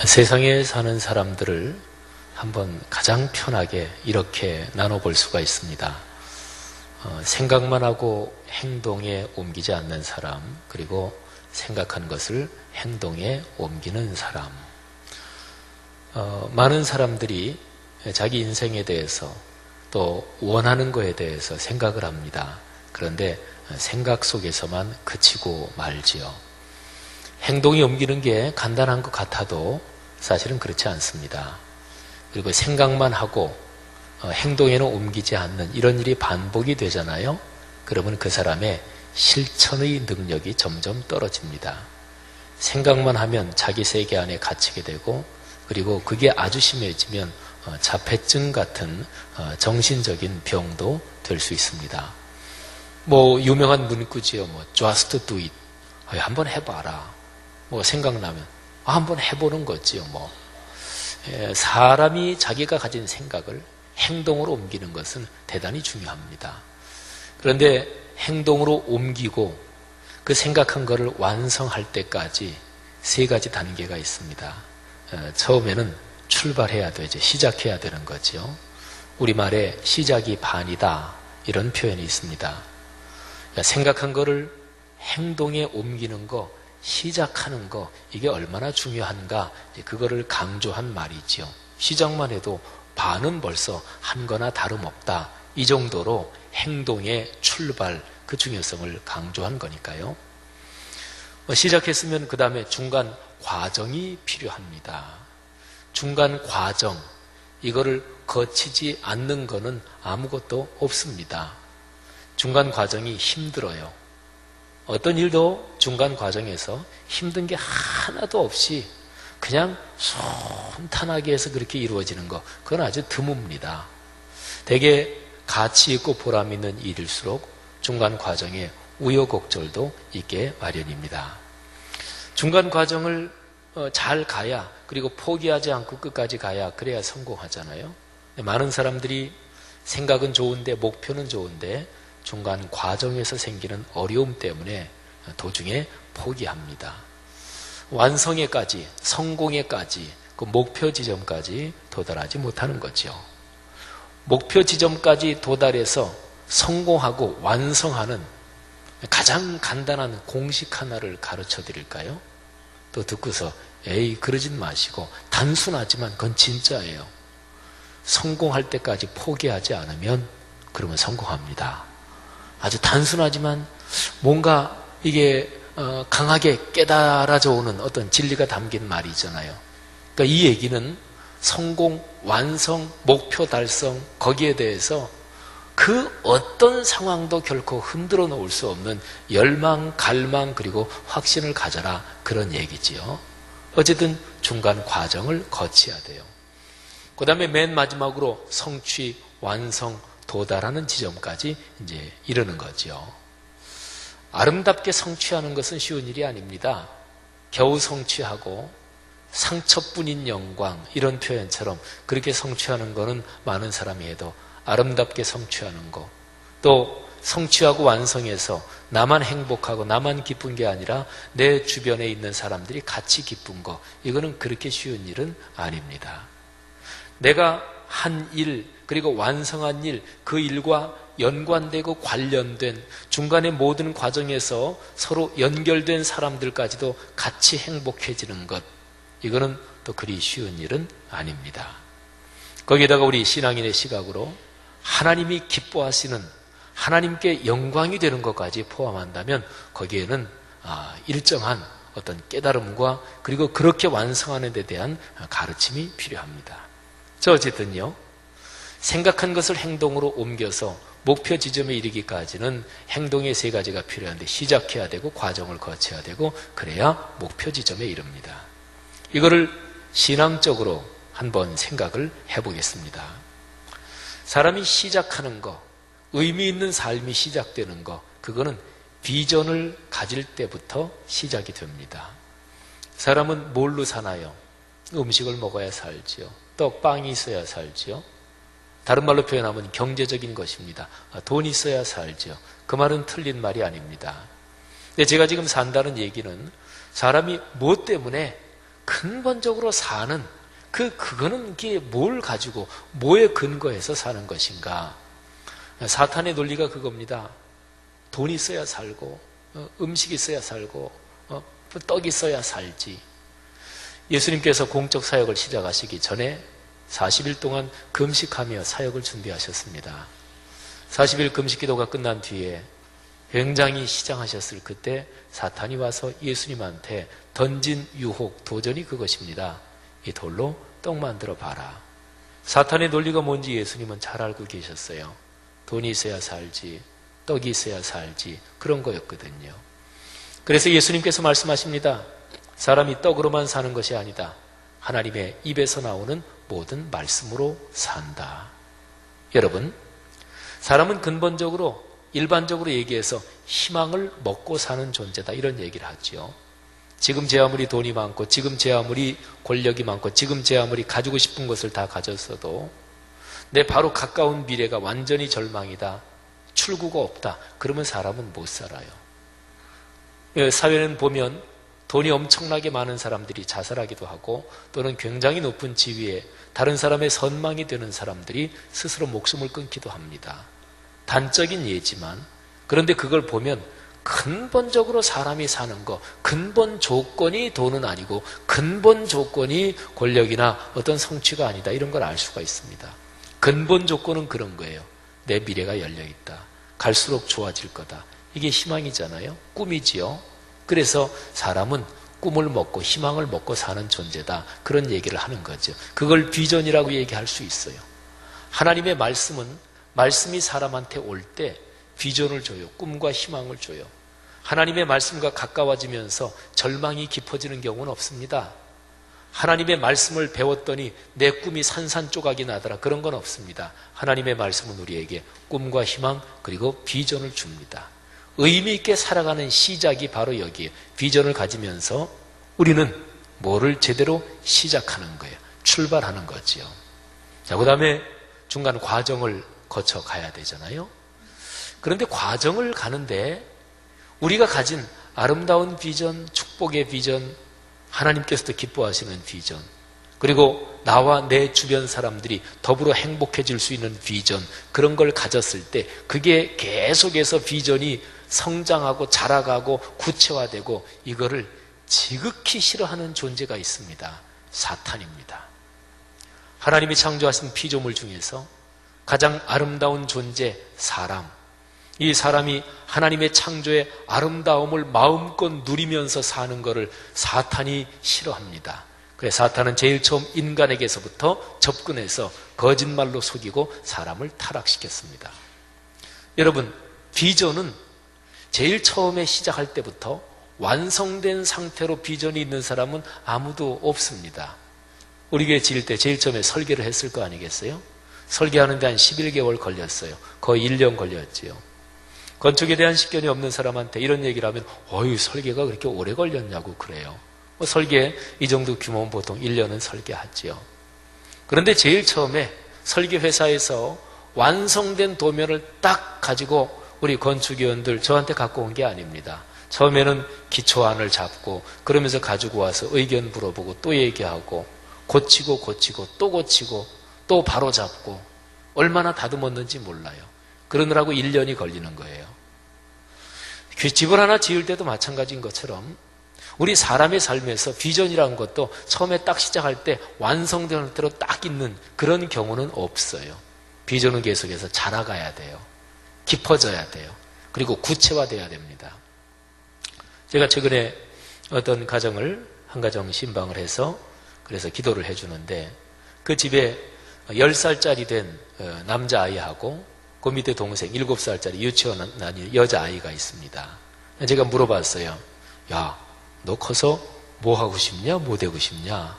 세상에 사는 사람들을 한번 가장 편하게 이렇게 나눠볼 수가 있습니다. 생각만 하고 행동에 옮기지 않는 사람, 그리고 생각한 것을 행동에 옮기는 사람. 많은 사람들이 자기 인생에 대해서 또 원하는 것에 대해서 생각을 합니다. 그런데 생각 속에서만 그치고 말지요. 행동이 옮기는 게 간단한 것 같아도 사실은 그렇지 않습니다. 그리고 생각만 하고 행동에는 옮기지 않는 이런 일이 반복이 되잖아요. 그러면 그 사람의 실천의 능력이 점점 떨어집니다. 생각만 하면 자기 세계 안에 갇히게 되고, 그리고 그게 아주 심해지면 자폐증 같은 정신적인 병도 될 수 있습니다. 유명한 문구지요. just do it. 한번 해봐라. 생각나면 한번 해보는 거지요. 사람이 자기가 가진 생각을 행동으로 옮기는 것은 대단히 중요합니다. 그런데 행동으로 옮기고 그 생각한 것을 완성할 때까지 세 가지 단계가 있습니다. 처음에는 출발해야 되죠. 시작해야 되는 거죠. 우리말에 시작이 반이다, 이런 표현이 있습니다. 생각한 것을 행동에 옮기는 거, 시작하는 거, 이게 얼마나 중요한가, 그거를 강조한 말이죠. 시작만 해도 반은 벌써 한 거나 다름없다, 이 정도로 행동의 출발, 그 중요성을 강조한 거니까요. 시작했으면 그 다음에 중간 과정이 필요합니다. 중간 과정, 이거를 거치지 않는 거는 아무것도 없습니다. 중간 과정이 힘들어요. 어떤 일도 중간 과정에서 힘든 게 하나도 없이 그냥 순탄하게 해서 그렇게 이루어지는 거, 그건 아주 드뭅니다. 대개 가치 있고 보람 있는 일일수록 중간 과정에 우여곡절도 있게 마련입니다. 중간 과정을 잘 가야, 그리고 포기하지 않고 끝까지 가야, 그래야 성공하잖아요. 많은 사람들이 생각은 좋은데, 목표는 좋은데 중간 과정에서 생기는 어려움 때문에 도중에 포기합니다. 완성에까지, 성공에까지, 그 목표 지점까지 도달하지 못하는 거죠. 목표 지점까지 도달해서 성공하고 완성하는 가장 간단한 공식 하나를 가르쳐 드릴까요? 또 듣고서 에이, 그러진 마시고, 단순하지만 그건 진짜예요. 성공할 때까지 포기하지 않으면 그러면 성공합니다. 아주 단순하지만 뭔가 이게 강하게 깨달아져 오는 어떤 진리가 담긴 말이 있잖아요. 그러니까 이 얘기는 성공, 완성, 목표 달성, 거기에 대해서 그 어떤 상황도 결코 흔들어 놓을 수 없는 열망, 갈망, 그리고 확신을 가져라, 그런 얘기지요. 어쨌든 중간 과정을 거쳐야 돼요. 그 다음에 맨 마지막으로 성취, 완성, 도달하는 지점까지 이제 이르는 거죠. 아름답게 성취하는 것은 쉬운 일이 아닙니다. 겨우 성취하고 상처뿐인 영광, 이런 표현처럼 그렇게 성취하는 것은 많은 사람이 해도 아름답게 성취하는 것, 또 성취하고 완성해서 나만 행복하고 나만 기쁜 게 아니라 내 주변에 있는 사람들이 같이 기쁜 것, 이거는 그렇게 쉬운 일은 아닙니다. 내가 한 일, 그리고 완성한 일, 그 일과 연관되고 관련된 중간의 모든 과정에서 서로 연결된 사람들까지도 같이 행복해지는 것, 이거는 또 그리 쉬운 일은 아닙니다. 거기에다가 우리 신앙인의 시각으로 하나님이 기뻐하시는, 하나님께 영광이 되는 것까지 포함한다면 거기에는 일정한 어떤 깨달음과, 그리고 그렇게 완성하는 데 대한 가르침이 필요합니다. 어쨌든요, 생각한 것을 행동으로 옮겨서 목표 지점에 이르기까지는 행동의 세 가지가 필요한데, 시작해야 되고 과정을 거쳐야 되고, 그래야 목표 지점에 이릅니다. 이거를 신앙적으로 한번 생각을 해보겠습니다. 사람이 시작하는 거, 의미 있는 삶이 시작되는 거, 그거는 비전을 가질 때부터 시작이 됩니다. 사람은 뭘로 사나요? 음식을 먹어야 살지요. 떡, 빵이 있어야 살지요. 다른 말로 표현하면 경제적인 것입니다. 돈이 있어야 살죠. 그 말은 틀린 말이 아닙니다. 근데 제가 지금 산다는 얘기는 사람이 무엇 때문에 근본적으로 사는 그거는 이게 뭘 가지고 뭐에 근거해서 사는 것인가? 사탄의 논리가 그겁니다. 돈이 있어야 살고 음식이 있어야 살고 떡이 있어야 살지. 예수님께서 공적 사역을 시작하시기 전에 40일 동안 금식하며 사역을 준비하셨습니다. 40일 금식 기도가 끝난 뒤에 굉장히 시장하셨을 그때 사탄이 와서 예수님한테 던진 유혹, 도전이 그것입니다. 이 돌로 떡 만들어 봐라. 사탄의 논리가 뭔지 예수님은 잘 알고 계셨어요. 돈이 있어야 살지, 떡이 있어야 살지, 그런 거였거든요. 그래서 예수님께서 말씀하십니다. 사람이 떡으로만 사는 것이 아니다. 하나님의 입에서 나오는 모든 말씀으로 산다. 여러분, 사람은 근본적으로 일반적으로 얘기해서 희망을 먹고 사는 존재다, 이런 얘기를 하죠. 지금 제 아무리 돈이 많고 지금 제 아무리 권력이 많고 지금 제 아무리 가지고 싶은 것을 다 가졌어도 내 바로 가까운 미래가 완전히 절망이다, 출구가 없다, 그러면 사람은 못 살아요. 사회는 보면 돈이 엄청나게 많은 사람들이 자살하기도 하고 또는 굉장히 높은 지위에 다른 사람의 선망이 되는 사람들이 스스로 목숨을 끊기도 합니다. 단적인 예지만, 그런데 그걸 보면 근본적으로 사람이 사는 거, 근본 조건이 돈은 아니고 근본 조건이 권력이나 어떤 성취가 아니다, 이런 걸 알 수가 있습니다. 근본 조건은 그런 거예요. 내 미래가 열려있다, 갈수록 좋아질 거다, 이게 희망이잖아요. 꿈이지요. 그래서 사람은 꿈을 먹고 희망을 먹고 사는 존재다, 그런 얘기를 하는 거죠. 그걸 비전이라고 얘기할 수 있어요. 하나님의 말씀이 사람한테 올 때 비전을 줘요. 꿈과 희망을 줘요. 하나님의 말씀과 가까워지면서 절망이 깊어지는 경우는 없습니다. 하나님의 말씀을 배웠더니 내 꿈이 산산조각이 나더라, 그런 건 없습니다. 하나님의 말씀은 우리에게 꿈과 희망 그리고 비전을 줍니다. 의미 있게 살아가는 시작이 바로 여기에 비전을 가지면서 우리는 뭐를 제대로 시작하는 거예요. 출발하는 거지요. 자, 그 다음에 중간 과정을 거쳐 가야 되잖아요. 그런데 과정을 가는데 우리가 가진 아름다운 비전, 축복의 비전, 하나님께서도 기뻐하시는 비전, 그리고 나와 내 주변 사람들이 더불어 행복해질 수 있는 비전, 그런 걸 가졌을 때 그게 계속해서 비전이 성장하고 자라가고 구체화되고 이거를 지극히 싫어하는 존재가 있습니다. 사탄입니다. 하나님이 창조하신 피조물 중에서 가장 아름다운 존재, 사람. 이 사람이 하나님의 창조의 아름다움을 마음껏 누리면서 사는 것을 사탄이 싫어합니다. 그래서 사탄은 제일 처음 인간에게서부터 접근해서 거짓말로 속이고 사람을 타락시켰습니다. 여러분, 비전은 제일 처음에 시작할 때부터 완성된 상태로 비전이 있는 사람은 아무도 없습니다. 우리 교회 지을 때 제일 처음에 설계를 했을 거 아니겠어요? 설계하는데 한 11개월 걸렸어요. 거의 1년 걸렸지요. 건축에 대한 식견이 없는 사람한테 이런 얘기를 하면 어휴, 설계가 그렇게 오래 걸렸냐고 그래요. 설계 이 정도 규모는 보통 1년은 설계하지요. 그런데 제일 처음에 설계회사에서 완성된 도면을 딱 가지고 우리 건축위원들 저한테 갖고 온 게 아닙니다. 처음에는 기초안을 잡고 그러면서 가지고 와서 의견 물어보고 또 얘기하고 고치고 또 고치고 또 바로 잡고 얼마나 다듬었는지 몰라요. 그러느라고 1년이 걸리는 거예요. 집을 하나 지을 때도 마찬가지인 것처럼 우리 사람의 삶에서 비전이라는 것도 처음에 딱 시작할 때 완성된 대로 딱 있는 그런 경우는 없어요. 비전은 계속해서 자라가야 돼요. 깊어져야 돼요. 그리고 구체화돼야 됩니다. 제가 최근에 어떤 가정을 한 가정 신방을 해서 그래서 기도를 해주는데 그 집에 10살짜리 된 남자아이하고 그 밑에 동생 7살짜리 유치원 다니는 여자아이가 있습니다. 제가 물어봤어요. 야, 너 커서 뭐 하고 싶냐? 뭐 되고 싶냐?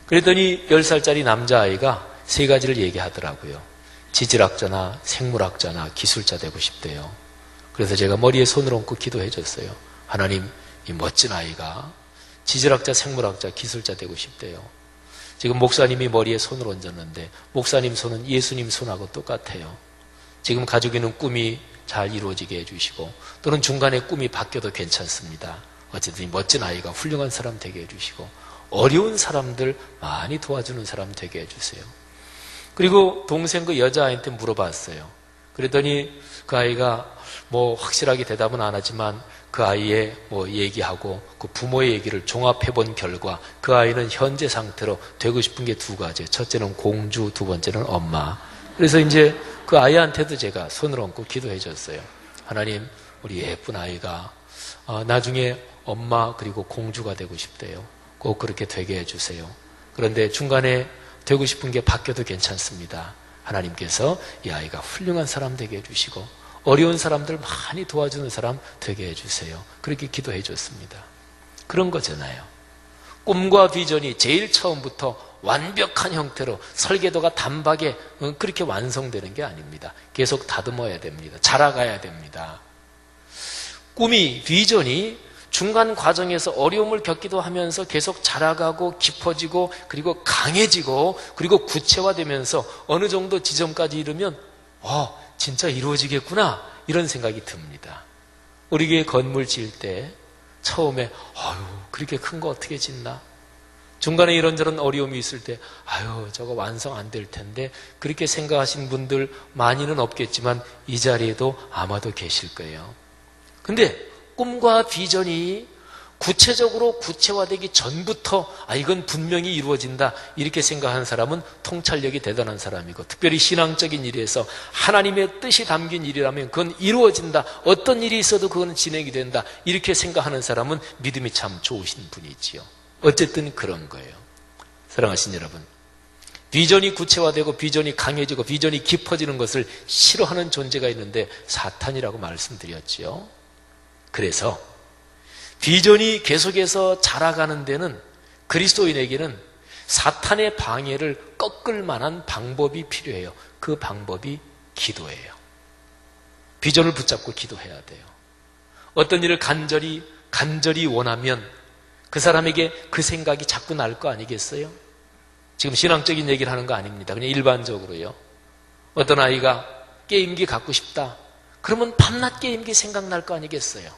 그랬더니 10살짜리 남자아이가 3가지를 얘기하더라고요. 지질학자나 생물학자나 기술자 되고 싶대요. 그래서 제가 머리에 손을 얹고 기도해 줬어요. 하나님, 이 멋진 아이가 지질학자, 생물학자, 기술자 되고 싶대요. 지금 목사님이 머리에 손을 얹었는데 목사님 손은 예수님 손하고 똑같아요. 지금 가지고 있는 꿈이 잘 이루어지게 해주시고 또는 중간에 꿈이 바뀌어도 괜찮습니다. 어쨌든 이 멋진 아이가 훌륭한 사람 되게 해주시고 어려운 사람들 많이 도와주는 사람 되게 해주세요. 그리고 동생 그 여자아이한테 물어봤어요. 그랬더니 그 아이가 뭐 확실하게 대답은 안 하지만 그 아이의 뭐 얘기하고 그 부모의 얘기를 종합해 본 결과 그 아이는 현재 상태로 되고 싶은 게 두 가지예요. 첫째는 공주, 두 번째는 엄마. 그래서 이제 그 아이한테도 제가 손을 얹고 기도해 줬어요. 하나님, 우리 예쁜 아이가 나중에 엄마 그리고 공주가 되고 싶대요. 꼭 그렇게 되게 해주세요. 그런데 중간에 되고 싶은 게 바뀌어도 괜찮습니다. 하나님께서 이 아이가 훌륭한 사람 되게 해주시고 어려운 사람들 많이 도와주는 사람 되게 해주세요. 그렇게 기도해 줬습니다. 그런 거잖아요. 꿈과 비전이 제일 처음부터 완벽한 형태로 설계도가 단박에 그렇게 완성되는 게 아닙니다. 계속 다듬어야 됩니다. 자라가야 됩니다. 꿈이, 비전이 중간 과정에서 어려움을 겪기도 하면서 계속 자라가고 깊어지고 그리고 강해지고 그리고 구체화되면서 어느 정도 지점까지 이르면 진짜 이루어지겠구나 이런 생각이 듭니다. 우리 교회 건물 지을 때 처음에 그렇게 큰 거 어떻게 짓나? 중간에 이런저런 어려움이 있을 때 저거 완성 안 될 텐데 그렇게 생각하신 분들 많이는 없겠지만 이 자리에도 아마도 계실 거예요. 근데 꿈과 비전이 구체적으로 구체화되기 전부터 이건 분명히 이루어진다 이렇게 생각하는 사람은 통찰력이 대단한 사람이고 특별히 신앙적인 일에서 하나님의 뜻이 담긴 일이라면 그건 이루어진다. 어떤 일이 있어도 그건 진행이 된다. 이렇게 생각하는 사람은 믿음이 참 좋으신 분이지요. 어쨌든 그런 거예요. 사랑하신 여러분, 비전이 구체화되고 비전이 강해지고 비전이 깊어지는 것을 싫어하는 존재가 있는데 사탄이라고 말씀드렸지요. 그래서 비전이 계속해서 자라가는 데는 그리스도인에게는 사탄의 방해를 꺾을 만한 방법이 필요해요. 그 방법이 기도예요. 비전을 붙잡고 기도해야 돼요. 어떤 일을 간절히 원하면 그 사람에게 그 생각이 자꾸 날 거 아니겠어요? 지금 신앙적인 얘기를 하는 거 아닙니다. 그냥 일반적으로요. 어떤 아이가 게임기 갖고 싶다. 그러면 밤낮 게임기 생각날 거 아니겠어요?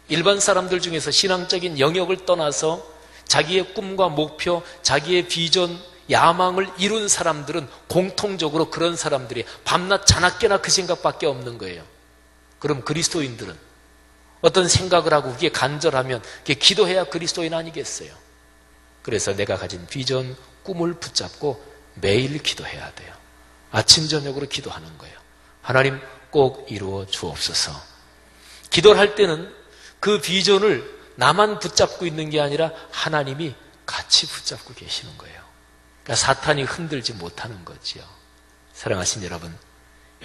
일반 사람들 중에서 신앙적인 영역을 떠나서 자기의 꿈과 목표, 자기의 비전, 야망을 이룬 사람들은 공통적으로 그런 사람들이 밤낮 자나깨나 그 생각밖에 없는 거예요. 그럼 그리스도인들은 어떤 생각을 하고 그게 간절하면 그게 기도해야 그리스도인 아니겠어요? 그래서 내가 가진 비전, 꿈을 붙잡고 매일 기도해야 돼요. 아침 저녁으로 기도하는 거예요. 하나님 꼭 이루어 주옵소서. 기도를 할 때는 그 비전을 나만 붙잡고 있는 게 아니라 하나님이 같이 붙잡고 계시는 거예요. 그러니까 사탄이 흔들지 못하는 거지요. 사랑하신 여러분,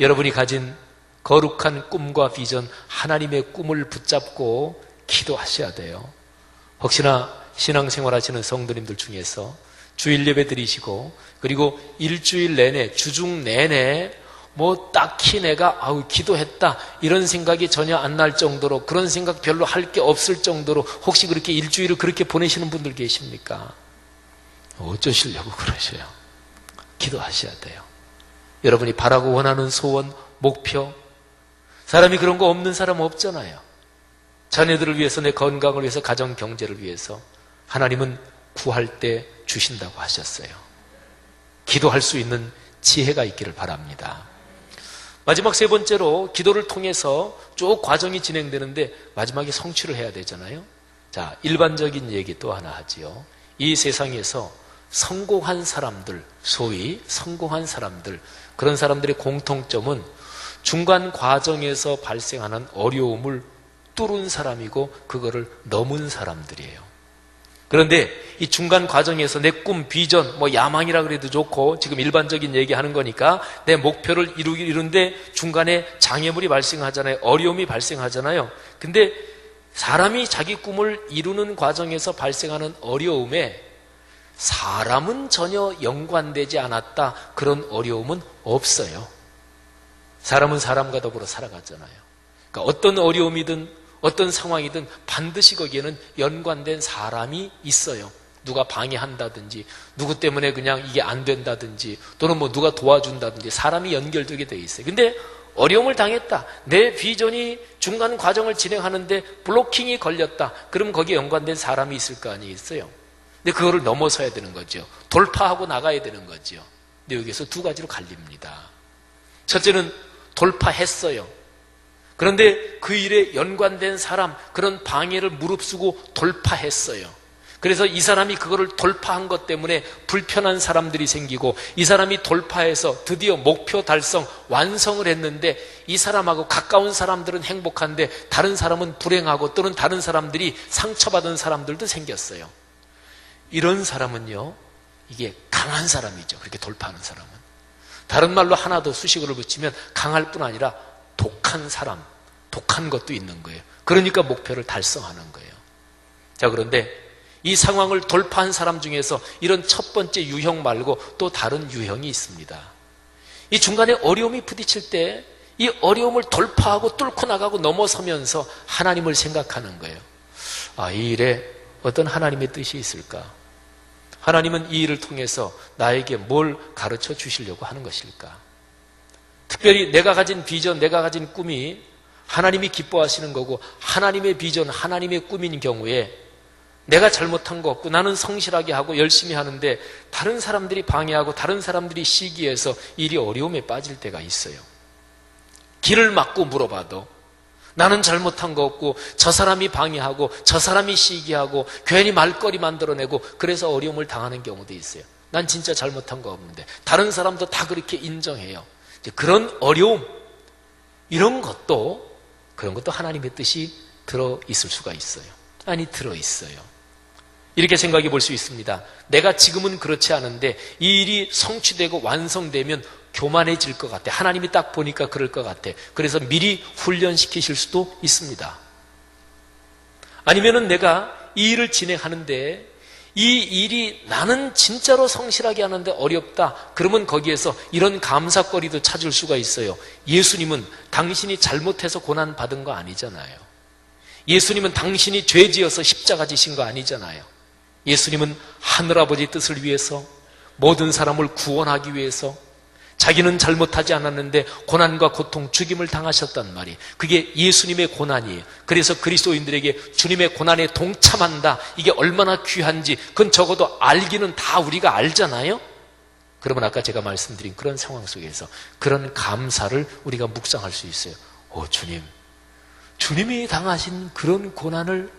여러분이 가진 거룩한 꿈과 비전, 하나님의 꿈을 붙잡고 기도하셔야 돼요. 혹시나 신앙생활 하시는 성도님들 중에서 주일 예배 드리시고 그리고 일주일 내내, 주중 내내 딱히 내가 기도했다 이런 생각이 전혀 안 날 정도로 그런 생각 별로 할 게 없을 정도로 혹시 그렇게 일주일을 그렇게 보내시는 분들 계십니까? 어쩌시려고 그러셔요? 기도하셔야 돼요. 여러분이 바라고 원하는 소원, 목표, 사람이 그런 거 없는 사람 없잖아요. 자녀들을 위해서, 내 건강을 위해서, 가정 경제를 위해서 하나님은 구할 때 주신다고 하셨어요. 기도할 수 있는 지혜가 있기를 바랍니다. 마지막 세 번째로 기도를 통해서 쭉 과정이 진행되는데 마지막에 성취를 해야 되잖아요. 자, 일반적인 얘기 또 하나 하지요. 이 세상에서 성공한 사람들, 소위 성공한 사람들, 그런 사람들의 공통점은 중간 과정에서 발생하는 어려움을 뚫은 사람이고 그거를 넘은 사람들이에요. 그런데 이 중간 과정에서 내 꿈, 비전, 야망이라 그래도 좋고 지금 일반적인 얘기하는 거니까 내 목표를 이루는데 중간에 장애물이 발생하잖아요. 어려움이 발생하잖아요. 근데 사람이 자기 꿈을 이루는 과정에서 발생하는 어려움에 사람은 전혀 연관되지 않았다. 그런 어려움은 없어요. 사람은 사람과 더불어 살아갔잖아요. 그러니까 어떤 어려움이든 어떤 상황이든 반드시 거기에는 연관된 사람이 있어요. 누가 방해한다든지 누구 때문에 그냥 이게 안 된다든지 또는 누가 도와준다든지 사람이 연결되게 돼 있어요. 근데 어려움을 당했다. 내 비전이 중간 과정을 진행하는데 블로킹이 걸렸다. 그럼 거기에 연관된 사람이 있을 거 아니겠어요? 근데 그거를 넘어서야 되는 거죠. 돌파하고 나가야 되는 거죠. 근데 여기서 두 가지로 갈립니다. 첫째는 돌파했어요. 그런데 그 일에 연관된 사람, 그런 방해를 무릅쓰고 돌파했어요. 그래서 이 사람이 그거를 돌파한 것 때문에 불편한 사람들이 생기고, 이 사람이 돌파해서 드디어 목표 달성, 완성을 했는데 이 사람하고 가까운 사람들은 행복한데 다른 사람은 불행하고, 또는 다른 사람들이 상처받은 사람들도 생겼어요. 이런 사람은요, 이게 강한 사람이죠. 그렇게 돌파하는 사람은. 다른 말로 하나 더 수식어를 붙이면 강할 뿐 아니라 독한 사람, 독한 것도 있는 거예요. 그러니까 목표를 달성하는 거예요. 자, 그런데 이 상황을 돌파한 사람 중에서 이런 첫 번째 유형 말고 또 다른 유형이 있습니다. 이 중간에 어려움이 부딪힐 때 이 어려움을 돌파하고 뚫고 나가고 넘어서면서 하나님을 생각하는 거예요. 아, 이 일에 어떤 하나님의 뜻이 있을까? 하나님은 이 일을 통해서 나에게 뭘 가르쳐 주시려고 하는 것일까? 특별히 내가 가진 비전, 내가 가진 꿈이 하나님이 기뻐하시는 거고, 하나님의 비전, 하나님의 꿈인 경우에 내가 잘못한 거 없고 나는 성실하게 하고 열심히 하는데 다른 사람들이 방해하고 다른 사람들이 시기해서 일이 어려움에 빠질 때가 있어요. 길을 막고 물어봐도 나는 잘못한 거 없고 저 사람이 방해하고 저 사람이 시기하고 괜히 말거리 만들어내고 그래서 어려움을 당하는 경우도 있어요. 난 진짜 잘못한 거 없는데 다른 사람도 다 그렇게 인정해요. 그런 어려움, 그런 것도 하나님의 뜻이 들어있을 수가 있어요. 아니, 들어있어요. 이렇게 생각해 볼 수 있습니다. 내가 지금은 그렇지 않은데 이 일이 성취되고 완성되면 교만해질 것 같아. 하나님이 딱 보니까 그럴 것 같아. 그래서 미리 훈련시키실 수도 있습니다. 아니면은 내가 이 일을 진행하는데 이 일이 나는 진짜로 성실하게 하는데 어렵다. 그러면 거기에서 이런 감사거리도 찾을 수가 있어요. 예수님은 당신이 잘못해서 고난받은 거 아니잖아요. 예수님은 당신이 죄 지어서 십자가 지신 거 아니잖아요. 예수님은 하늘아버지 뜻을 위해서, 모든 사람을 구원하기 위해서 자기는 잘못하지 않았는데 고난과 고통, 죽임을 당하셨단 말이에요. 그게 예수님의 고난이에요. 그래서 그리스도인들에게 주님의 고난에 동참한다, 이게 얼마나 귀한지 그건 적어도 알기는 다 우리가 알잖아요. 그러면 아까 제가 말씀드린 그런 상황 속에서 그런 감사를 우리가 묵상할 수 있어요. 오, 주님이 당하신 그런 고난을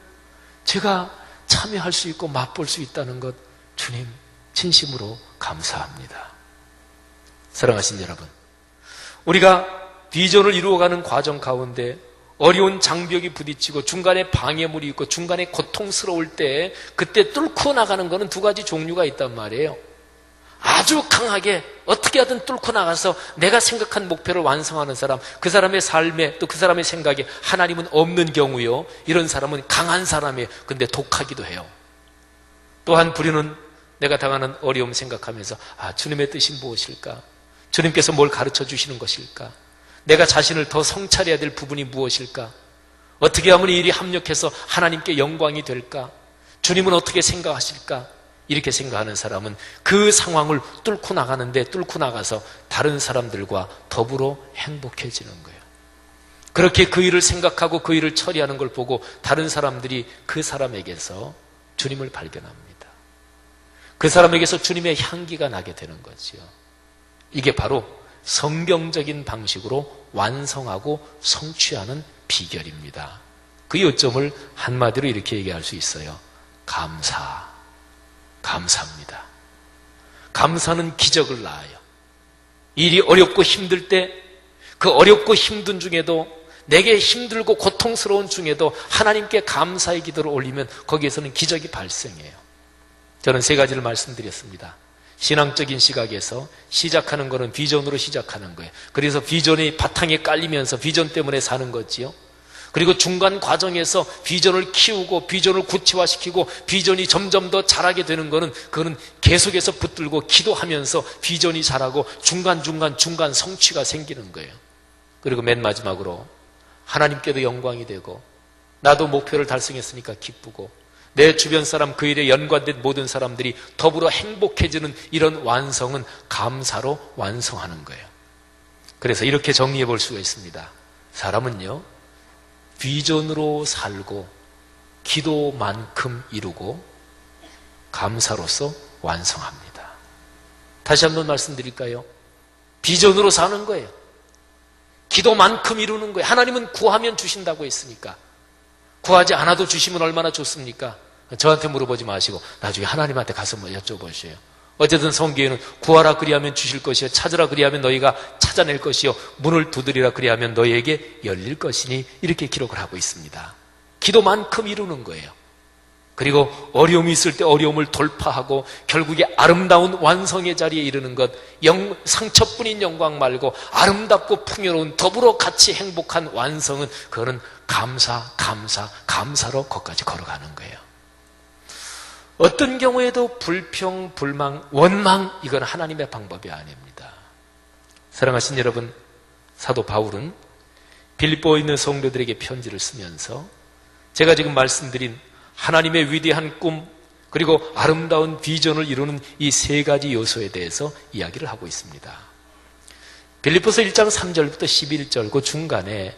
제가 참여할 수 있고 맛볼 수 있다는 것, 주님 진심으로 감사합니다. 사랑하신 여러분, 우리가 비전을 이루어가는 과정 가운데 어려운 장벽이 부딪히고 중간에 방해물이 있고 중간에 고통스러울 때 그때 뚫고 나가는 것은 두 가지 종류가 있단 말이에요. 아주 강하게 어떻게 하든 뚫고 나가서 내가 생각한 목표를 완성하는 사람, 그 사람의 삶에 또 그 사람의 생각에 하나님은 없는 경우요, 이런 사람은 강한 사람이에요. 근데 독하기도 해요. 또한 부류는 내가 당하는 어려움 생각하면서 주님의 뜻이 무엇일까? 주님께서 뭘 가르쳐 주시는 것일까? 내가 자신을 더 성찰해야 될 부분이 무엇일까? 어떻게 하면 이 일이 합력해서 하나님께 영광이 될까? 주님은 어떻게 생각하실까? 이렇게 생각하는 사람은 그 상황을 뚫고 나가는데 뚫고 나가서 다른 사람들과 더불어 행복해지는 거예요. 그렇게 그 일을 생각하고 그 일을 처리하는 걸 보고 다른 사람들이 그 사람에게서 주님을 발견합니다. 그 사람에게서 주님의 향기가 나게 되는 거지요. 이게 바로 성경적인 방식으로 완성하고 성취하는 비결입니다. 그 요점을 한마디로 이렇게 얘기할 수 있어요. 감사합니다. 감사는 기적을 낳아요. 일이 어렵고 힘들 때 그 어렵고 힘든 중에도, 내게 힘들고 고통스러운 중에도 하나님께 감사의 기도를 올리면 거기에서는 기적이 발생해요. 저는 세 가지를 말씀드렸습니다. 신앙적인 시각에서 시작하는 것은 비전으로 시작하는 거예요. 그래서 비전이 바탕에 깔리면서 비전 때문에 사는 거지요. 그리고 중간 과정에서 비전을 키우고 비전을 구체화시키고 비전이 점점 더 자라게 되는 것은 그거는 계속해서 붙들고 기도하면서 비전이 자라고 중간 성취가 생기는 거예요. 그리고 맨 마지막으로 하나님께도 영광이 되고 나도 목표를 달성했으니까 기쁘고 내 주변 사람, 그 일에 연관된 모든 사람들이 더불어 행복해지는 이런 완성은 감사로 완성하는 거예요. 그래서 이렇게 정리해 볼 수가 있습니다. 사람은요, 비전으로 살고 기도만큼 이루고 감사로서 완성합니다. 다시 한번 말씀드릴까요? 비전으로 사는 거예요. 기도만큼 이루는 거예요. 하나님은 구하면 주신다고 했으니까. 구하지 않아도 주시면 얼마나 좋습니까? 저한테 물어보지 마시고 나중에 하나님한테 가서 뭐 여쭤보셔요. 어쨌든 성경에는 구하라 그리하면 주실 것이요 찾으라 그리하면 너희가 찾아낼 것이요 문을 두드리라 그리하면 너희에게 열릴 것이니 이렇게 기록을 하고 있습니다. 기도만큼 이루는 거예요. 그리고 어려움이 있을 때 어려움을 돌파하고 결국에 아름다운 완성의 자리에 이르는 것, 상처뿐인 영광 말고 아름답고 풍요로운 더불어 같이 행복한 완성은 그거는 감사로 거기까지 걸어가는 거예요. 어떤 경우에도 불평, 불망, 원망 이건 하나님의 방법이 아닙니다. 사랑하신 여러분, 사도 바울은 빌립보에 있는 성도들에게 편지를 쓰면서 제가 지금 말씀드린 하나님의 위대한 꿈 그리고 아름다운 비전을 이루는 이 세 가지 요소에 대해서 이야기를 하고 있습니다. 빌립보서 1장 3절부터 11절 그 중간에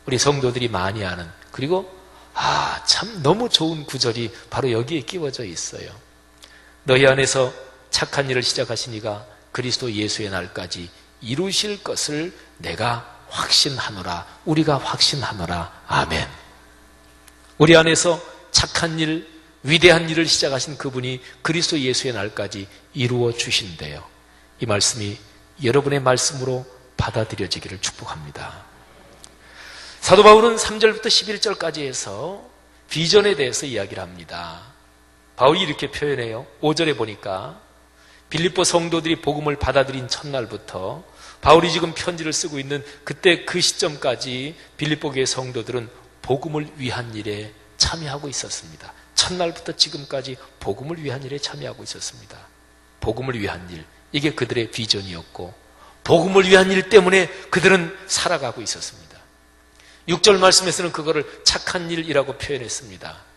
우리 성도들이 많이 아는 그리고 참 너무 좋은 구절이 바로 여기에 끼워져 있어요. 너희 안에서 착한 일을 시작하신 이가 그리스도 예수의 날까지 이루실 것을 내가 확신하노라. 우리가 확신하노라. 아멘. 우리 안에서 착한 일, 위대한 일을 시작하신 그분이 그리스도 예수의 날까지 이루어 주신대요. 이 말씀이 여러분의 말씀으로 받아들여지기를 축복합니다. 사도 바울은 3절부터 11절까지 해서 비전에 대해서 이야기를 합니다. 바울이 이렇게 표현해요. 5절에 보니까 빌립보 성도들이 복음을 받아들인 첫날부터 바울이 지금 편지를 쓰고 있는 그때 그 시점까지 빌립보 교회 성도들은 복음을 위한 일에 참여하고 있었습니다. 첫날부터 지금까지 복음을 위한 일에 참여하고 있었습니다. 복음을 위한 일, 이게 그들의 비전이었고 복음을 위한 일 때문에 그들은 살아가고 있었습니다. 6절 말씀에서는 그거를 착한 일이라고 표현했습니다.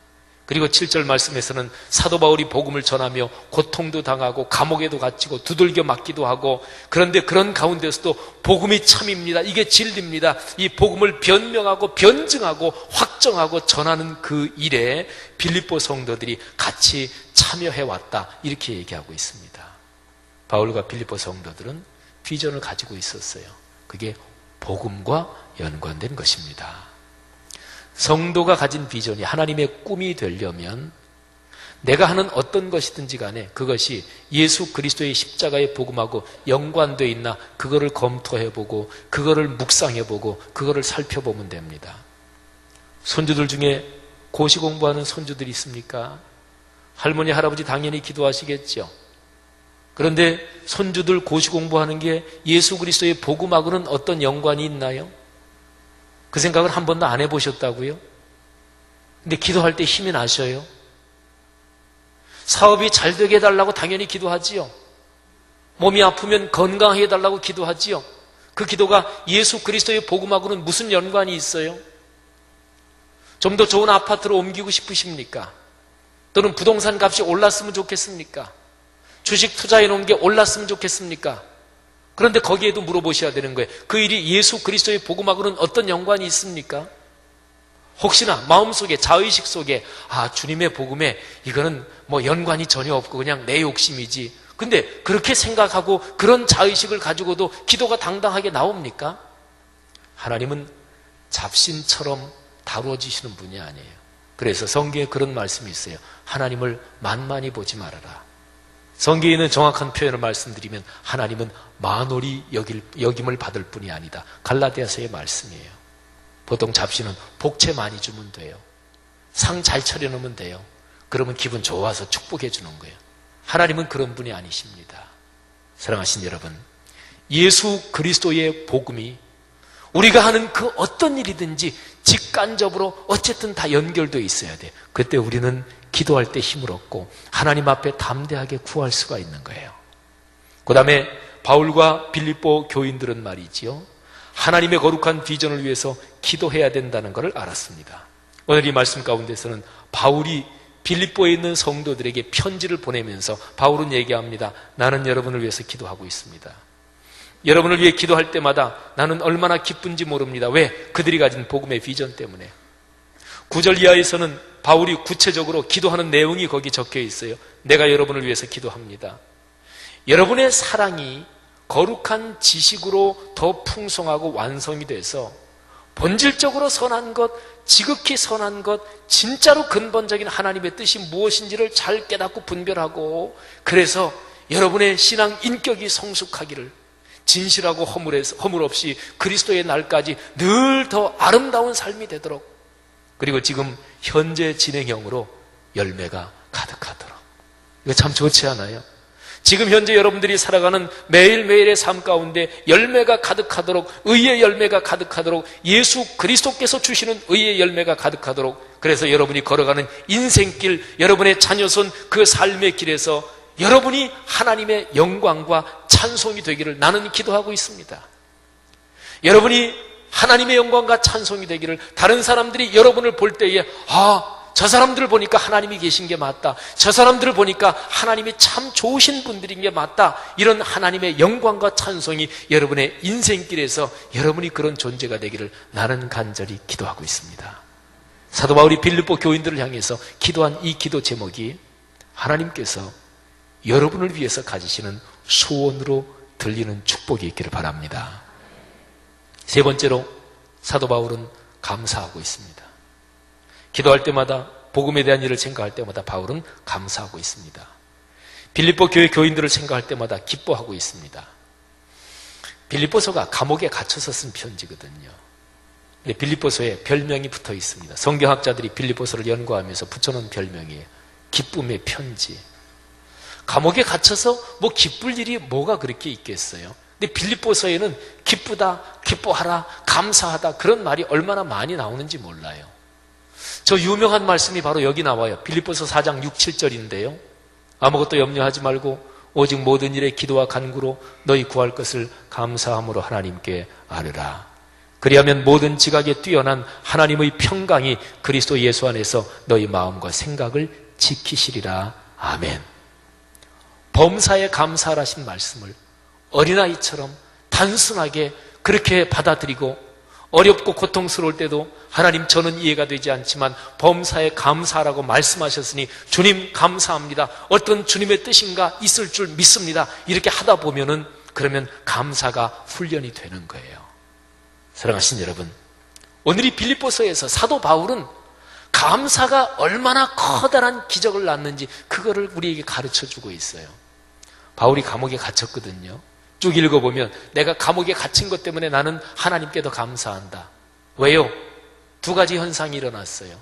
그리고 7절 말씀에서는 사도 바울이 복음을 전하며 고통도 당하고 감옥에도 갇히고 두들겨 맞기도 하고 그런데 그런 가운데서도 복음이 참입니다. 이게 진리입니다. 이 복음을 변명하고 변증하고 확정하고 전하는 그 일에 빌립보 성도들이 같이 참여해왔다. 이렇게 얘기하고 있습니다. 바울과 빌립보 성도들은 비전을 가지고 있었어요. 그게 복음과 연관된 것입니다. 성도가 가진 비전이 하나님의 꿈이 되려면 내가 하는 어떤 것이든지 간에 그것이 예수 그리스도의 십자가의 복음하고 연관되어 있나 그거를 검토해보고 그거를 묵상해보고 그거를 살펴보면 됩니다. 손주들 중에 고시 공부하는 손주들이 있습니까? 할머니 할아버지 당연히 기도하시겠죠. 그런데 손주들 고시 공부하는 게 예수 그리스도의 복음하고는 어떤 연관이 있나요? 그 생각을 한 번도 안 해보셨다고요? 근데 기도할 때 힘이 나셔요? 사업이 잘 되게 해달라고 당연히 기도하지요. 몸이 아프면 건강하게 해달라고 기도하지요. 그 기도가 예수 그리스도의 복음하고는 무슨 연관이 있어요? 좀 더 좋은 아파트로 옮기고 싶으십니까? 또는 부동산 값이 올랐으면 좋겠습니까? 주식 투자해 놓은 게 올랐으면 좋겠습니까? 그런데 거기에도 물어보셔야 되는 거예요. 그 일이 예수 그리스도의 복음하고는 어떤 연관이 있습니까? 혹시나 마음속에 자의식 속에 주님의 복음에 이거는 뭐 연관이 전혀 없고 그냥 내 욕심이지. 근데 그렇게 생각하고 그런 자의식을 가지고도 기도가 당당하게 나옵니까? 하나님은 잡신처럼 다루어지시는 분이 아니에요. 그래서 성경에 그런 말씀이 있어요. 하나님을 만만히 보지 말아라. 성경에 있는 정확한 표현을 말씀드리면 하나님은 만홀히 여김을 받을 뿐이 아니다. 갈라디아서의 말씀이에요. 보통 잡신은 복채 많이 주면 돼요. 상 잘 차려놓으면 돼요. 그러면 기분 좋아서 축복해 주는 거예요. 하나님은 그런 분이 아니십니다. 사랑하신 여러분, 예수 그리스도의 복음이 우리가 하는 그 어떤 일이든지 직간접으로 어쨌든 다 연결되어 있어야 돼요. 그때 우리는 기도할 때 힘을 얻고 하나님 앞에 담대하게 구할 수가 있는 거예요. 그 다음에 바울과 빌립보 교인들은 말이지요, 하나님의 거룩한 비전을 위해서 기도해야 된다는 것을 알았습니다. 오늘 이 말씀 가운데서는 바울이 빌립보에 있는 성도들에게 편지를 보내면서 바울은 얘기합니다. 나는 여러분을 위해서 기도하고 있습니다. 여러분을 위해 기도할 때마다 나는 얼마나 기쁜지 모릅니다. 왜? 그들이 가진 복음의 비전 때문에. 9절 이하에서는 바울이 구체적으로 기도하는 내용이 거기 적혀 있어요. 내가 여러분을 위해서 기도합니다. 여러분의 사랑이 거룩한 지식으로 더 풍성하고 완성이 돼서 본질적으로 선한 것, 지극히 선한 것, 진짜로 근본적인 하나님의 뜻이 무엇인지를 잘 깨닫고 분별하고, 그래서 여러분의 신앙 인격이 성숙하기를, 진실하고 허물 없이 그리스도의 날까지 늘 더 아름다운 삶이 되도록, 그리고 지금 현재 진행형으로 열매가 가득하도록. 이거 참 좋지 않아요? 지금 현재 여러분들이 살아가는 매일매일의 삶 가운데 열매가 가득하도록, 의의 열매가 가득하도록, 예수 그리스도께서 주시는 의의 열매가 가득하도록, 그래서 여러분이 걸어가는 인생길, 여러분의 자녀손 그 삶의 길에서 여러분이 하나님의 영광과 찬송이 되기를 나는 기도하고 있습니다. 여러분이 하나님의 영광과 찬송이 되기를, 다른 사람들이 여러분을 볼 때에 저 사람들을 보니까 하나님이 계신 게 맞다, 저 사람들을 보니까 하나님이 참 좋으신 분들인 게 맞다, 이런 하나님의 영광과 찬송이 여러분의 인생길에서 여러분이 그런 존재가 되기를 나는 간절히 기도하고 있습니다. 사도 바울이 빌립보 교인들을 향해서 기도한 이 기도 제목이 하나님께서 여러분을 위해서 가지시는 소원으로 들리는 축복이 있기를 바랍니다. 세 번째로 사도 바울은 감사하고 있습니다. 기도할 때마다, 복음에 대한 일을 생각할 때마다 바울은 감사하고 있습니다. 빌립보 교회 교인들을 생각할 때마다 기뻐하고 있습니다. 빌립보서가 감옥에 갇혀서 쓴 편지거든요. 근데 빌립보서에 별명이 붙어 있습니다. 성경학자들이 빌립보서를 연구하면서 붙여놓은 별명이에요. 기쁨의 편지. 감옥에 갇혀서 뭐 기쁠 일이 뭐가 그렇게 있겠어요? 근데 빌립보서에는 기쁘다, 기뻐하라, 감사하다, 그런 말이 얼마나 많이 나오는지 몰라요. 저 유명한 말씀이 바로 여기 나와요. 빌립보서 4장 6, 7절인데요. 아무것도 염려하지 말고 오직 모든 일에 기도와 간구로 너희 구할 것을 감사함으로 하나님께 아뢰라. 그리하면 모든 지각에 뛰어난 하나님의 평강이 그리스도 예수 안에서 너희 마음과 생각을 지키시리라. 아멘. 범사에 감사하라신 말씀을 어린아이처럼 단순하게 그렇게 받아들이고, 어렵고 고통스러울 때도 하나님 저는 이해가 되지 않지만 범사에 감사하라고 말씀하셨으니 주님 감사합니다, 어떤 주님의 뜻인가 있을 줄 믿습니다, 이렇게 하다 보면은 그러면 감사가 훈련이 되는 거예요. 사랑하신 여러분, 오늘 이 빌립보서에서 사도 바울은 감사가 얼마나 커다란 기적을 낳는지 그거를 우리에게 가르쳐주고 있어요. 바울이 감옥에 갇혔거든요. 쭉 읽어보면 내가 감옥에 갇힌 것 때문에 나는 하나님께 더 감사한다. 왜요? 두 가지 현상이 일어났어요.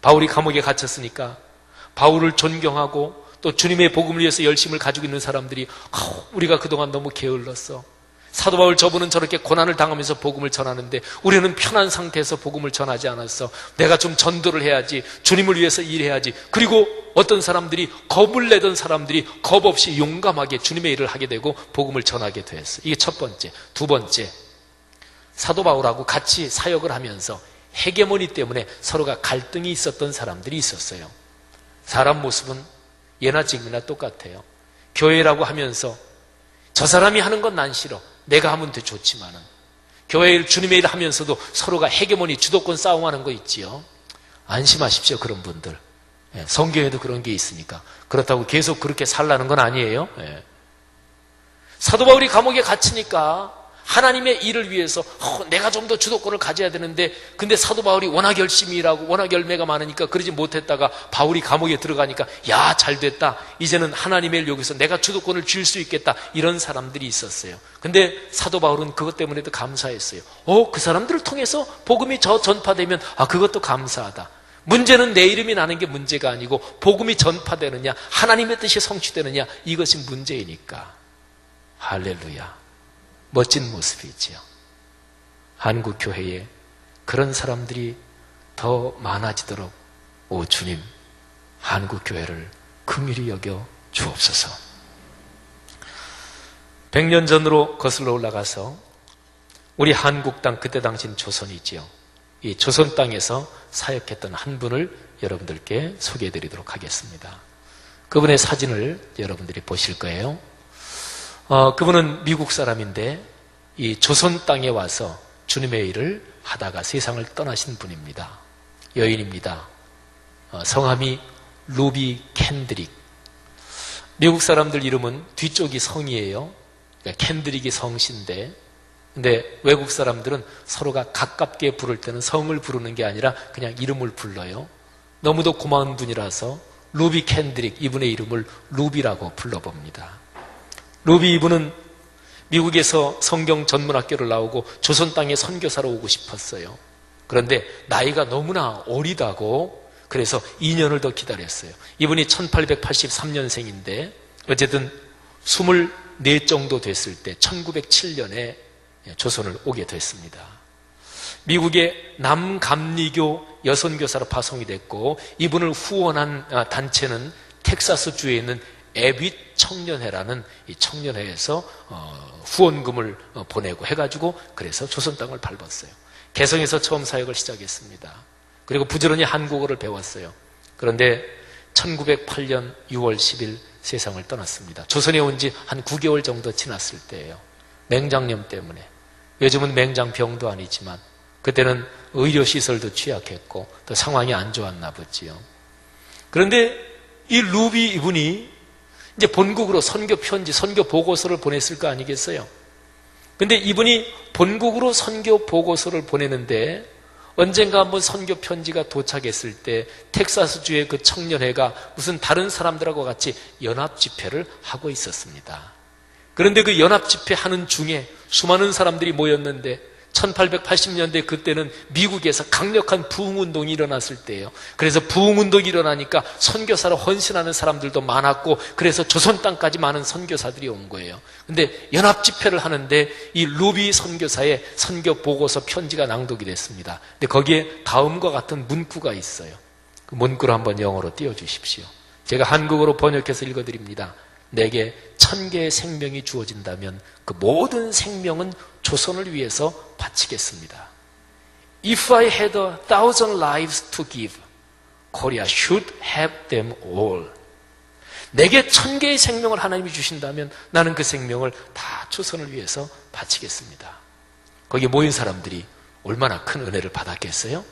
바울이 감옥에 갇혔으니까 바울을 존경하고 또 주님의 복음을 위해서 열심을 가지고 있는 사람들이 우리가 그동안 너무 게을렀어. 사도 바울 저분은 저렇게 고난을 당하면서 복음을 전하는데 우리는 편한 상태에서 복음을 전하지 않았어. 내가 좀 전도를 해야지, 주님을 위해서 일해야지. 그리고 어떤 사람들이, 겁을 내던 사람들이 겁 없이 용감하게 주님의 일을 하게 되고 복음을 전하게 됐어. 이게 첫 번째. 두 번째, 사도 바울하고 같이 사역을 하면서 헤게모니 때문에 서로가 갈등이 있었던 사람들이 있었어요. 사람 모습은 예나 지금이나 똑같아요. 교회라고 하면서 저 사람이 하는 건 난 싫어, 내가 하면 더 좋지만은, 교회 일, 주님의 일 하면서도 서로가 헤게모니, 주도권 싸움하는 거 있지요. 안심하십시오, 그런 분들. 성경에도 그런 게 있으니까. 그렇다고 계속 그렇게 살라는 건 아니에요. 사도 바울이 감옥에 갇히니까 하나님의 일을 위해서 내가 좀 더 주도권을 가져야 되는데, 근데 사도 바울이 워낙 열심히 일하고 워낙 열매가 많으니까 그러지 못했다가 바울이 감옥에 들어가니까 야, 잘 됐다, 이제는 하나님의 일 여기서 내가 주도권을 쥘 수 있겠다, 이런 사람들이 있었어요. 근데 사도 바울은 그것 때문에도 감사했어요. 그 사람들을 통해서 복음이 전파되면 그것도 감사하다. 문제는 내 이름이 나는 게 문제가 아니고 복음이 전파되느냐, 하나님의 뜻이 성취되느냐, 이것이 문제이니까. 할렐루야. 멋진 모습이지요. 한국 교회에 그런 사람들이 더 많아지도록 오 주님, 한국 교회를 긍휼히 여겨 주옵소서. 100년 전으로 거슬러 올라가서 우리 한국 땅, 그때 당시는 조선이지요. 이 조선 땅에서 사역했던 한 분을 여러분들께 소개해 드리도록 하겠습니다. 그분의 사진을 여러분들이 보실 거예요. 그분은 미국 사람인데 이 조선 땅에 와서 주님의 일을 하다가 세상을 떠나신 분입니다. 여인입니다. 성함이 루비 캔드릭. 미국 사람들 이름은 뒤쪽이 성이에요. 그러니까 캔드릭이 성씨인데, 근데 외국 사람들은 서로가 가깝게 부를 때는 성을 부르는 게 아니라 그냥 이름을 불러요. 너무도 고마운 분이라서 루비 캔드릭, 이분의 이름을 루비라고 불러봅니다. 루비 이분은 미국에서 성경 전문학교를 나오고 조선 땅에 선교사로 오고 싶었어요. 그런데 나이가 너무나 어리다고 그래서 2년을 더 기다렸어요. 이분이 1883년생인데 어쨌든 24 정도 됐을 때 1907년에 조선을 오게 됐습니다. 미국의 남감리교 여선교사로 파송이 됐고 이분을 후원한 단체는 텍사스주에 있는 애빗 청년회라는 이 청년회에서 후원금을 보내고 해가지고 그래서 조선 땅을 밟았어요. 개성에서 처음 사역을 시작했습니다. 그리고 부지런히 한국어를 배웠어요. 그런데 1908년 6월 10일 세상을 떠났습니다. 조선에 온 지 한 9개월 정도 지났을 때예요. 맹장염 때문에. 요즘은 맹장병도 아니지만 그때는 의료시설도 취약했고 또 상황이 안 좋았나 보지요. 그런데 이 루비 이분이 이제 본국으로 선교 편지, 선교 보고서를 보냈을 거 아니겠어요? 근데 이분이 본국으로 선교 보고서를 보내는데 언젠가 한번 선교 편지가 도착했을 때 텍사스주의 그 청년회가 무슨 다른 사람들하고 같이 연합 집회를 하고 있었습니다. 그런데 그 연합 집회 하는 중에 수많은 사람들이 모였는데 1880년대 그때는 미국에서 강력한 부흥운동이 일어났을 때예요. 그래서 부흥운동이 일어나니까 선교사로 헌신하는 사람들도 많았고 그래서 조선 땅까지 많은 선교사들이 온 거예요. 근데 연합 집회를 하는데 이 루비 선교사의 선교 보고서 편지가 낭독이 됐습니다. 근데 거기에 다음과 같은 문구가 있어요. 그 문구를 한번 영어로 띄워주십시오. 제가 한국어로 번역해서 읽어드립니다. 내게 1000개의 생명이 주어진다면 그 모든 생명은 조선을 위해서 바치겠습니다. If I had 1,000 lives to give, Korea should have them all. 내게 1000개의 생명을 하나님이 주신다면 나는 그 생명을 다 조선을 위해서 바치겠습니다. 거기에 모인 사람들이 얼마나 큰 은혜를 받았겠어요?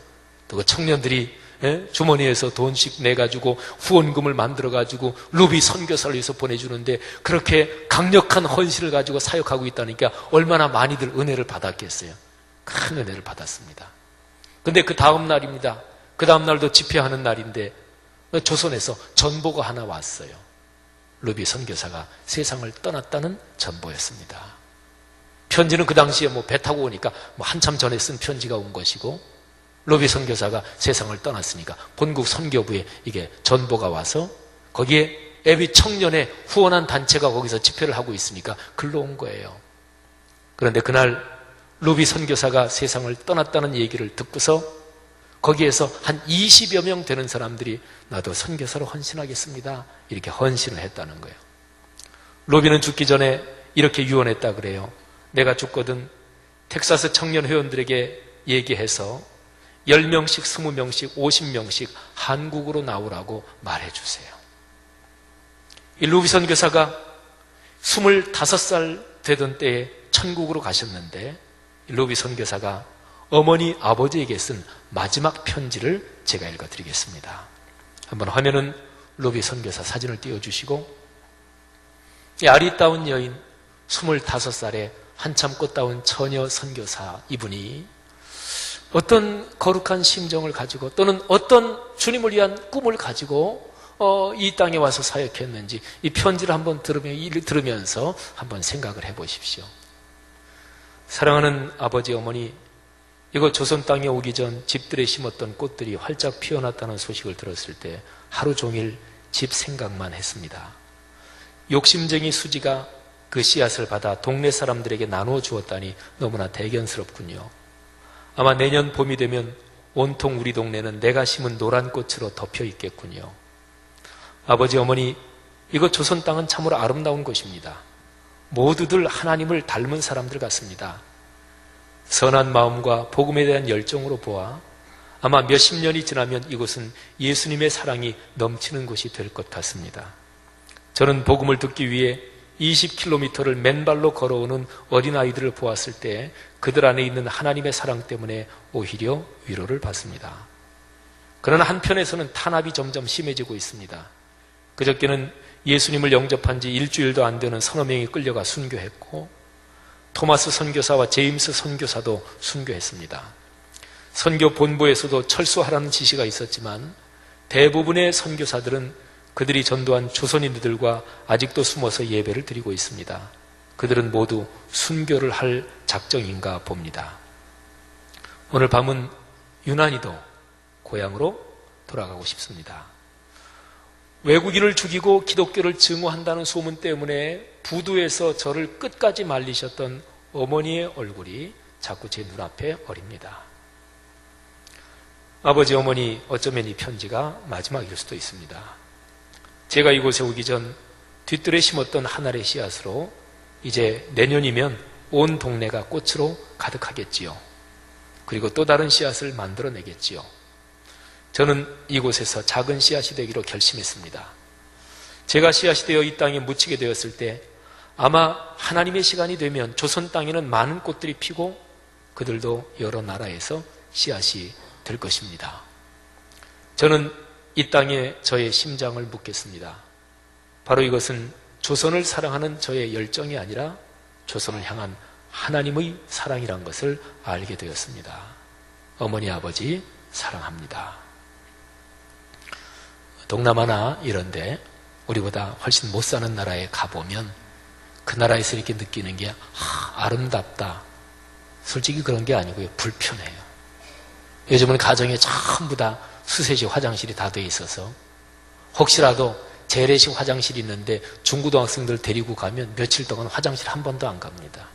또 그 청년들이 주머니에서 돈씩 내가지고 후원금을 만들어가지고 루비 선교사를 위해서 보내주는데 그렇게 강력한 헌신을 가지고 사역하고 있다니까 얼마나 많이들 은혜를 받았겠어요. 큰 은혜를 받았습니다. 근데 그 다음 날입니다. 그 다음 날도 집회하는 날인데 조선에서 전보가 하나 왔어요. 루비 선교사가 세상을 떠났다는 전보였습니다. 편지는 그 당시에 배 타고 오니까 한참 전에 쓴 편지가 온 것이고 루비 선교사가 세상을 떠났으니까 본국 선교부에 이게 전보가 와서 거기에 애비 청년의 후원한 단체가 거기서 집회를 하고 있으니까 글로 온 거예요. 그런데 그날 루비 선교사가 세상을 떠났다는 얘기를 듣고서 거기에서 한 20여 명 되는 사람들이 나도 선교사로 헌신하겠습니다. 이렇게 헌신을 했다는 거예요. 루비는 죽기 전에 이렇게 유언했다 그래요. 내가 죽거든 텍사스 청년 회원들에게 얘기해서 10명씩, 20명씩, 50명씩 한국으로 나오라고 말해주세요. 이 루비 선교사가 25살 되던 때에 천국으로 가셨는데 루비 선교사가 어머니, 아버지에게 쓴 마지막 편지를 제가 읽어드리겠습니다. 한번 화면은 루비 선교사 사진을 띄워주시고 이 아리따운 여인 25살에 한참 꽃다운 처녀 선교사 이분이 어떤 거룩한 심정을 가지고 또는 어떤 주님을 위한 꿈을 가지고 이 땅에 와서 사역했는지 이 편지를 한번 들으면서 한번 생각을 해보십시오. 사랑하는 아버지, 어머니, 이거 조선 땅에 오기 전 집들에 심었던 꽃들이 활짝 피어났다는 소식을 들었을 때 하루 종일 집 생각만 했습니다. 욕심쟁이 수지가 그 씨앗을 받아 동네 사람들에게 나누어 주었다니 너무나 대견스럽군요. 아마 내년 봄이 되면 온통 우리 동네는 내가 심은 노란 꽃으로 덮여 있겠군요. 아버지, 어머니, 이거 조선 땅은 참으로 아름다운 곳입니다. 모두들 하나님을 닮은 사람들 같습니다. 선한 마음과 복음에 대한 열정으로 보아 아마 몇십 년이 지나면 이곳은 예수님의 사랑이 넘치는 곳이 될 것 같습니다. 저는 복음을 듣기 위해 20km를 맨발로 걸어오는 어린아이들을 보았을 때 그들 안에 있는 하나님의 사랑 때문에 오히려 위로를 받습니다. 그러나 한편에서는 탄압이 점점 심해지고 있습니다. 그저께는 예수님을 영접한 지 일주일도 안 되는 서너 명이 끌려가 순교했고, 토마스 선교사와 제임스 선교사도 순교했습니다. 선교 본부에서도 철수하라는 지시가 있었지만 대부분의 선교사들은 그들이 전도한 조선인들과 아직도 숨어서 예배를 드리고 있습니다. 그들은 모두 순교를 할 작정인가 봅니다. 오늘 밤은 유난히도 고향으로 돌아가고 싶습니다. 외국인을 죽이고 기독교를 증오한다는 소문 때문에 부두에서 저를 끝까지 말리셨던 어머니의 얼굴이 자꾸 제 눈앞에 어립니다. 아버지, 어머니, 어쩌면 이 편지가 마지막일 수도 있습니다. 제가 이곳에 오기 전 뒤뜰에 심었던 한 알의 씨앗으로 이제 내년이면 온 동네가 꽃으로 가득하겠지요. 그리고 또 다른 씨앗을 만들어내겠지요. 저는 이곳에서 작은 씨앗이 되기로 결심했습니다. 제가 씨앗이 되어 이 땅에 묻히게 되었을 때 아마 하나님의 시간이 되면 조선 땅에는 많은 꽃들이 피고 그들도 여러 나라에서 씨앗이 될 것입니다. 저는 이 땅에 저의 심장을 묻겠습니다. 바로 이것은 조선을 사랑하는 저의 열정이 아니라 조선을 향한 하나님의 사랑이란 것을 알게 되었습니다. 어머니, 아버지 사랑합니다. 동남아나 이런데 우리보다 훨씬 못 사는 나라에 가보면 그 나라에서 이렇게 느끼는 게 아름답다. 솔직히 그런 게 아니고요. 불편해요. 요즘은 가정에 전부 다 수세식 화장실이 다 돼 있어서 혹시라도 재래식 화장실이 있는데 중고등학생들 데리고 가면 며칠 동안 화장실 한 번도 안 갑니다.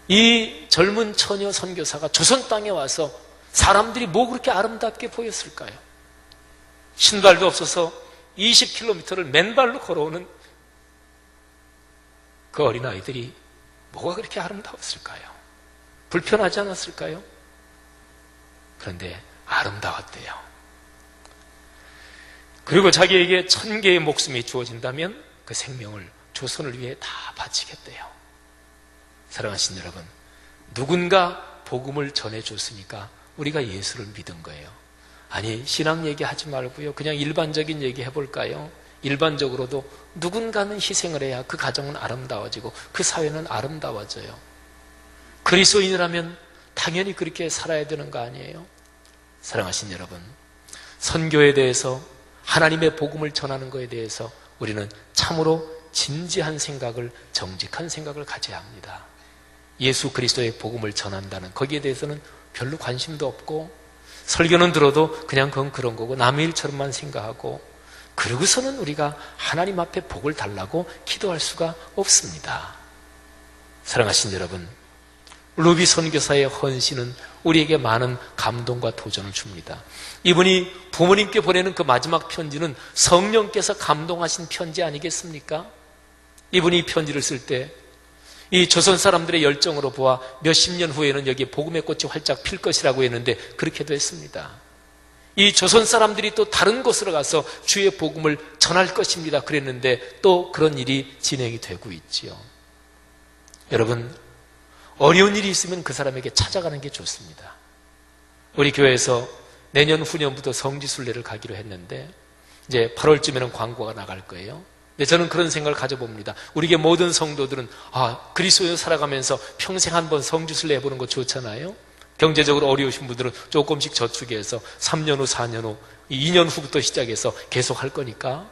이 젊은 처녀 선교사가 조선 땅에 와서 사람들이 뭐 그렇게 아름답게 보였을까요? 신발도 없어서 20km를 맨발로 걸어오는 그 어린아이들이 뭐가 그렇게 아름다웠을까요? 불편하지 않았을까요? 그런데 아름다웠대요. 그리고 자기에게 1000개의 목숨이 주어진다면 그 생명을 조선을 위해 다 바치겠대요. 사랑하신 여러분, 누군가 복음을 전해줬으니까 우리가 예수를 믿은 거예요. 아니, 신앙 얘기하지 말고요. 그냥 일반적인 얘기 해볼까요? 일반적으로도 누군가는 희생을 해야 그 가정은 아름다워지고 그 사회는 아름다워져요. 그리스도인이라면 당연히 그렇게 살아야 되는 거 아니에요? 사랑하신 여러분, 선교에 대해서 하나님의 복음을 전하는 것에 대해서 우리는 참으로 진지한 생각을, 정직한 생각을 가져야 합니다. 예수 그리스도의 복음을 전한다는 거기에 대해서는 별로 관심도 없고 설교는 들어도 그냥 그건 그런 거고 남의 일처럼만 생각하고 그러고서는 우리가 하나님 앞에 복을 달라고 기도할 수가 없습니다. 사랑하신 여러분, 루비 선교사의 헌신은 우리에게 많은 감동과 도전을 줍니다. 이분이 부모님께 보내는 그 마지막 편지는 성령께서 감동하신 편지 아니겠습니까? 이분이 이 편지를 쓸 때 이 조선 사람들의 열정으로 보아 몇십 년 후에는 여기에 복음의 꽃이 활짝 필 것이라고 했는데 그렇게도 했습니다. 이 조선 사람들이 또 다른 곳으로 가서 주의 복음을 전할 것입니다. 그랬는데 또 그런 일이 진행이 되고 있지요. 여러분, 어려운 일이 있으면 그 사람에게 찾아가는 게 좋습니다. 우리 교회에서 내년 후년부터 성지순례를 가기로 했는데 이제 8월쯤에는 광고가 나갈 거예요. 근데 저는 그런 생각을 가져봅니다. 우리에게 모든 성도들은 그리스도로 살아가면서 평생 한번 성지순례 해보는 거 좋잖아요. 경제적으로 어려우신 분들은 조금씩 저축해서 3년 후, 4년 후, 2년 후부터 시작해서 계속 할 거니까.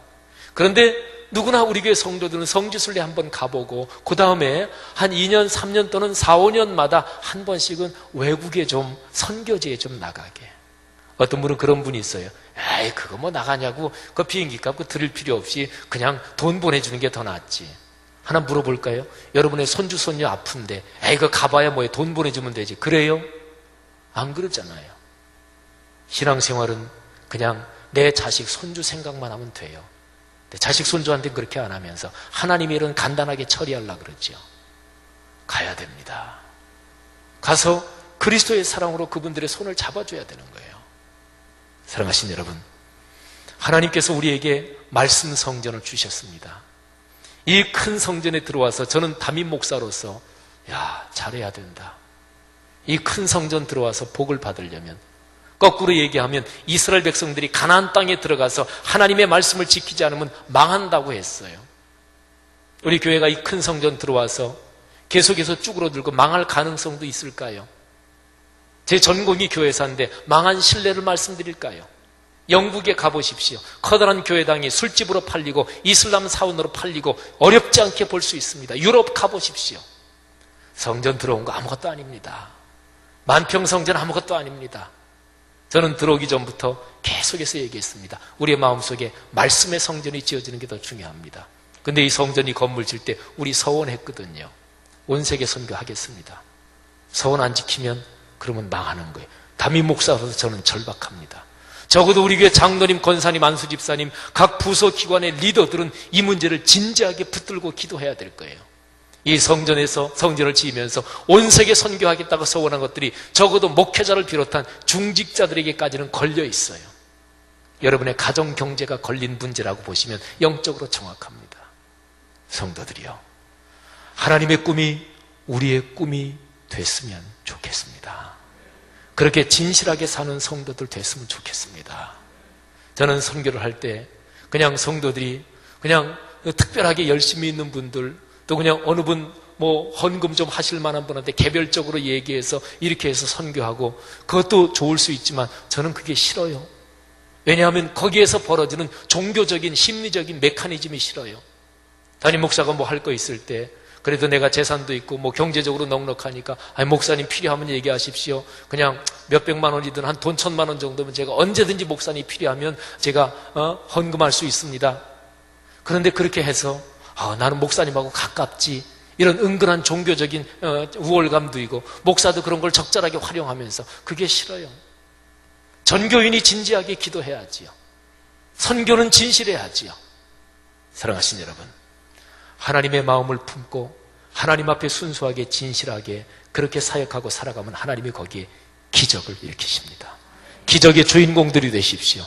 그런데 누구나 우리 교회 성도들은 성지순례 한번 가보고 그 다음에 한 2년, 3년 또는 4, 5년마다 한 번씩은 외국에 좀 선교지에 좀 나가게. 어떤 분은 그런 분이 있어요. 에이, 그거 뭐 나가냐고 그 비행기 값 들일 필요 없이 그냥 돈 보내주는 게 더 낫지. 하나 물어볼까요? 여러분의 손주 손녀 아픈데 에이, 그거 가봐야 뭐해, 돈 보내주면 되지. 그래요? 안 그러잖아요. 신앙생활은 그냥 내 자식 손주 생각만 하면 돼요. 자식 손주한테 그렇게 안 하면서 하나님의 일은 간단하게 처리하려고 그러죠. 가야 됩니다. 가서 그리스도의 사랑으로 그분들의 손을 잡아줘야 되는 거예요. 사랑하신 여러분, 하나님께서 우리에게 말씀 성전을 주셨습니다. 이 큰 성전에 들어와서 저는 담임 목사로서 잘해야 된다. 이 큰 성전 들어와서 복을 받으려면 거꾸로 얘기하면 이스라엘 백성들이 가나안 땅에 들어가서 하나님의 말씀을 지키지 않으면 망한다고 했어요. 우리 교회가 이 큰 성전 들어와서 계속해서 쭈그러들고 망할 가능성도 있을까요? 제 전공이 교회사인데 망한 신뢰를 말씀드릴까요? 영국에 가보십시오. 커다란 교회당이 술집으로 팔리고 이슬람 사원으로 팔리고 어렵지 않게 볼 수 있습니다. 유럽 가보십시오. 성전 들어온 거 아무것도 아닙니다. 만평성전 아무것도 아닙니다. 저는 들어오기 전부터 계속해서 얘기했습니다. 우리의 마음속에 말씀의 성전이 지어지는 게 더 중요합니다. 근데 이 성전이 건물 질 때 우리 서원했거든요. 온 세계 선교하겠습니다. 서원 안 지키면 그러면 망하는 거예요. 담임 목사로서 저는 절박합니다. 적어도 우리 교회 장로님, 권사님, 안수 집사님, 각 부서 기관의 리더들은 이 문제를 진지하게 붙들고 기도해야 될 거예요. 이 성전에서 성전을 지으면서 온 세계 선교하겠다고 서원한 것들이 적어도 목회자를 비롯한 중직자들에게까지는 걸려 있어요. 여러분의 가정 경제가 걸린 문제라고 보시면 영적으로 정확합니다. 성도들이요, 하나님의 꿈이 우리의 꿈이 됐으면 좋겠습니다. 그렇게 진실하게 사는 성도들 됐으면 좋겠습니다. 저는 선교를 할 때 그냥 성도들이 그냥 특별하게 열심히 있는 분들, 또 그냥 어느 분 헌금 좀 하실 만한 분한테 개별적으로 얘기해서 이렇게 해서 선교하고, 그것도 좋을 수 있지만 저는 그게 싫어요. 왜냐하면 거기에서 벌어지는 종교적인 심리적인 메커니즘이 싫어요. 담임 목사가 할 거 있을 때 그래도 내가 재산도 있고 경제적으로 넉넉하니까 목사님 필요하면 얘기하십시오. 그냥 몇백만 원이든 한 돈 1,000만 원 정도면 제가 언제든지 목사님 필요하면 제가 헌금할 수 있습니다. 그런데 그렇게 해서 나는 목사님하고 가깝지, 이런 은근한 종교적인 우월감도 있고 목사도 그런 걸 적절하게 활용하면서, 그게 싫어요. 전교인이 진지하게 기도해야지요. 선교는 진실해야지요. 사랑하신 여러분, 하나님의 마음을 품고 하나님 앞에 순수하게 진실하게 그렇게 사역하고 살아가면 하나님이 거기에 기적을 일으키십니다. 기적의 주인공들이 되십시오.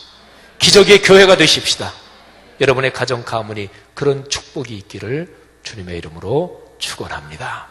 기적의 교회가 되십시다. 여러분의 가정 가문이 그런 축복이 있기를 주님의 이름으로 축원합니다.